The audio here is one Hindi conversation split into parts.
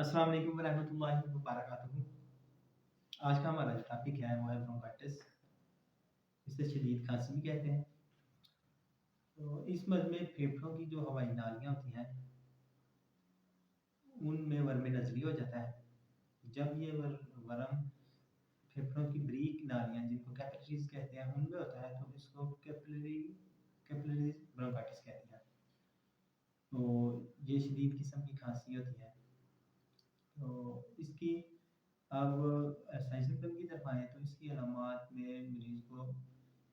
अस्सलाम वालेकुम वरहमतुल्लाहि वबरकातुहू। आज का हमारा जो टॉपिक है वो है ब्रोंकाइटिस। इसे शदीद खांसी भी कहते हैं। तो इस मर्ज़ में फेफड़ों की जो हवाई नालियाँ होती हैं उनमें वर्म नज़ली हो जाता है। जब ये वर्म फेफड़ों की ब्रीक नालियाँ जिनको कैपिलरीज़ कहते हैं उनमें होता है तो इसको कैपिलरी ब्रोंकाइटिस कहते हैं। तो ये शदीद किस्म की खांसी होती है। तो इसकी अब साइंसफिज्म की तरफ आएँ तो इसकी अलामात में मरीज़ को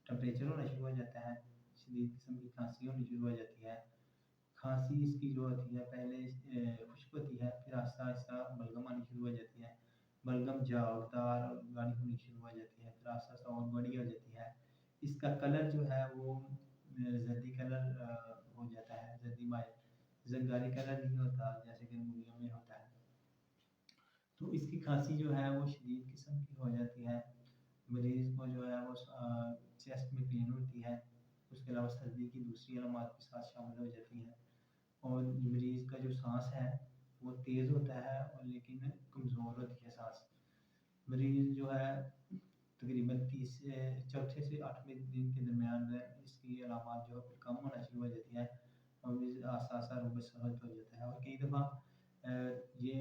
टेम्परेचर होना शुरू हो जाता है, शदीद किस्म की खांसी होनी शुरू हो जाती है। खांसी इसकी जो होती है पहले खुश्क होती है, फिर आहिस्ता-आहिस्ता बलगम आनी शुरू हो जाती है। बलगम झागदार वाली होनी शुरू हो जाती है, फिर आहिस्ता-आहिस्ता और बड़ी हो जाती है। इसका कलर जो है वो जर्दी कलर हो जाता है, जर्दी माइल ज़ंगारी कलर नहीं होता जैसे कि अमोनिया में होता है। तो इसकी खांसी जो है वो शदीद किस्म की हो जाती है। मरीज़ को जो है वो चेस्ट में पेन होती है। उसके अलावा सर्दी की दूसरी अलामात के साथ शामिल हो जाती हैं और मरीज़ का जो साँस है वो तेज़ होता है और लेकिन कमज़ोर होती है साँस। मरीज़ जो है तकरीबन 30 से चौथे से 8वें दिन के दरमियान में इसकी अलामात जो है कम होना शुरू हो जाती है और मरीज़ आहिस्ता-आहिस्ता रूह-बे-सहत हो जाता है और कई दफ़ा ये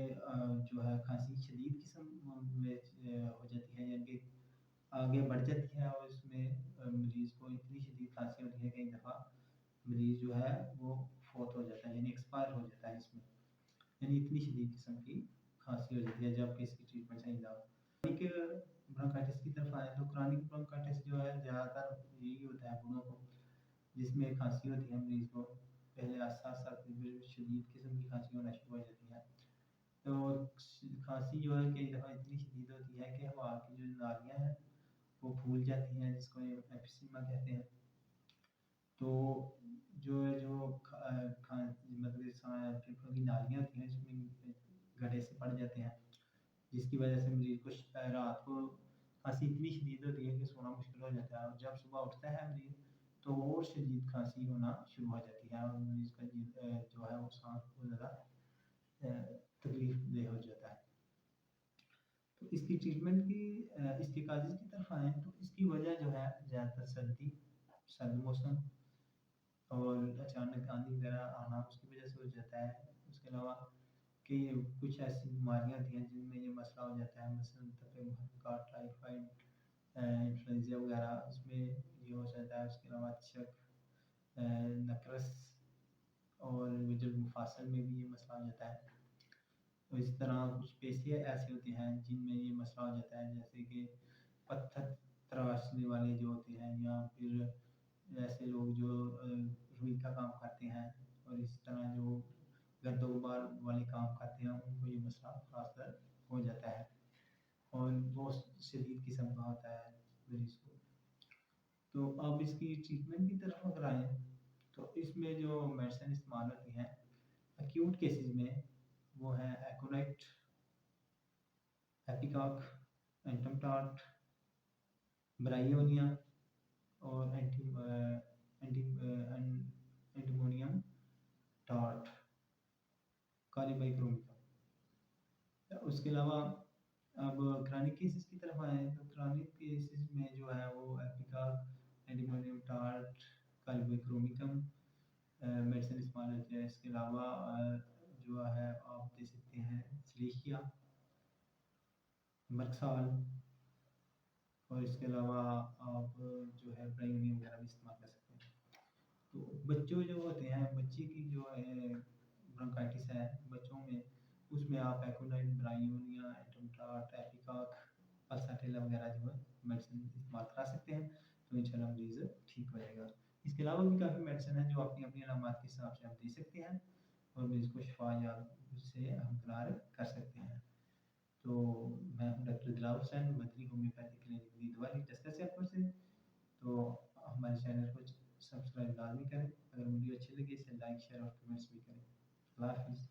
जो है खांसी शदीद किस्म में हो जाती है, यानी कि आगे बढ़ जाती है और इसमें मरीज़ को इतनी शदीद खांसी होती है कई दफ़ा मरीज़ जो है वो फ़ौत हो जाता है, यानी एक्सपायर हो जाता है इसमें। यानी इतनी शदीद किस्म की खांसी हो जाती है जबकि इसकी ट्रीटमेंट सही ना हो। क्रोनिक ब्रोंकाइटिस की तरफ आएँ तो क्रोनिक ब्रोंकाइटिस जो है ज़्यादातर यही होता है बूढ़ों को, जिसमें खांसी होती है मरीज़ को। पहले आहिस्ता-आहिस्ता फिर शदीद किस्म की खांसी होना शुरू हो जाती है। तो खांसी जो है कई दफ़ा इतनी शदीद होती है कि हवा की जो नालियाँ हैं वो फूल जाती हैं, जिसको एम्फीसीमा कहते हैं। तो जो जो मतलब फेफड़ों की नालियाँ होती हैं इसमें गड्ढे से पड़ जाते हैं, जिसकी वजह से मरीज़ को रात को खांसी इतनी शदीद होती है कि सोना मुश्किल हो जाता है और जब सुबह उठता है मरीज़ तो और शदीद खांसी होना शुरू हो जाती है और मरीज़ का जो है वो साँस बहुत ज़्यादा तकलीफ़देह हो जाता है। तो इसकी ट्रीटमेंट की इसके काज़ेज़ की तरफ आएँ तो इसकी वजह जो है ज़्यादातर सर्द मौसम और अचानक आंधी वगैरह आना उसकी वजह से हो जाता है। उसके अलावा कि कुछ ऐसी बीमारियाँ होती हैं जिनमें ये मसला हो जाता है, मसलन तपें मुहर्रिका, टाइफाइड, इन्फ्लुएंज़ा वगैरह इसमें ये हो जाता है। उसके अलावा नकरस और वजल मुफासल में भी ये मसला हो जाता है। तो इस तरह कुछ पेशियाँ ऐसे होते हैं जिनमें ये मसला हो जाता है, जैसे कि पत्थर तराशने वाले जो होते हैं या फिर ऐसे लोग जो रुई का काम करते हैं और इस तरह जो गर्द-ओ-गुबार वाले काम करते हैं उनको ये मसला ख़ासकर हो जाता है और बहुत शदीद किस्म का होता है मरीज़ को। तो अब इसकी ट्रीटमेंट की तरफ अगर आएँ तो इसमें जो मेडिसिन इस्तेमाल होती हैं एक्यूट केसेज़ में वो है एकोनाइट, एपिकॉक, एंटोमटॉट, ब्रायोनिया और एंटीमोनियम टॉट, कालीबाइक्रोमिका। उसके अलावा अब क्रानिक केसेस की तरफ आएँ तो क्रानिक केसेस में जो है वो एपिकॉक, एंटीमोनियम टॉट, कालीबाइक्रोमिकम मेडिसिन इस्तेमाल होती है। इसके अलावा जो है आप दे सकते हैं सिलिशिया, मर्क्साल और इसके अलावा आप जो है ब्रायोनियम वगैरह भी इस्तेमाल कर सकते हैं। तो बच्चों जो होते हैं, बच्चे की जो ब्रोंकाइटिस है बच्चों में, उसमें आप एकोनाइट, ब्रायोनिया, एटोमटॉट, एपिकॉक, पल्साटिला वगैरह जो है मेडिसिन इस्तेमाल करा सकते हैं, तो इंशाल्लाह मरीज़ ठीक हो जाएगा। इसके अलावा भी काफ़ी मेडिसिन है जो अपनी-अपनी अलामात के हिसाब से आप दे सकते हैं और मरीज़ को शिफायाब से हमदरार कर सकते हैं। तो मैं हूँ doctor Dilawar Hussain, Badri homeopathic clinic Didwali Justicepur से। तो हमारे चैनल को सब्सक्राइब लाज़मी करें। अगर वीडियो अच्छी लगी इसे लाइक, शेयर और कमेंट्स भी करें। अल्लाह हाफ़िज़।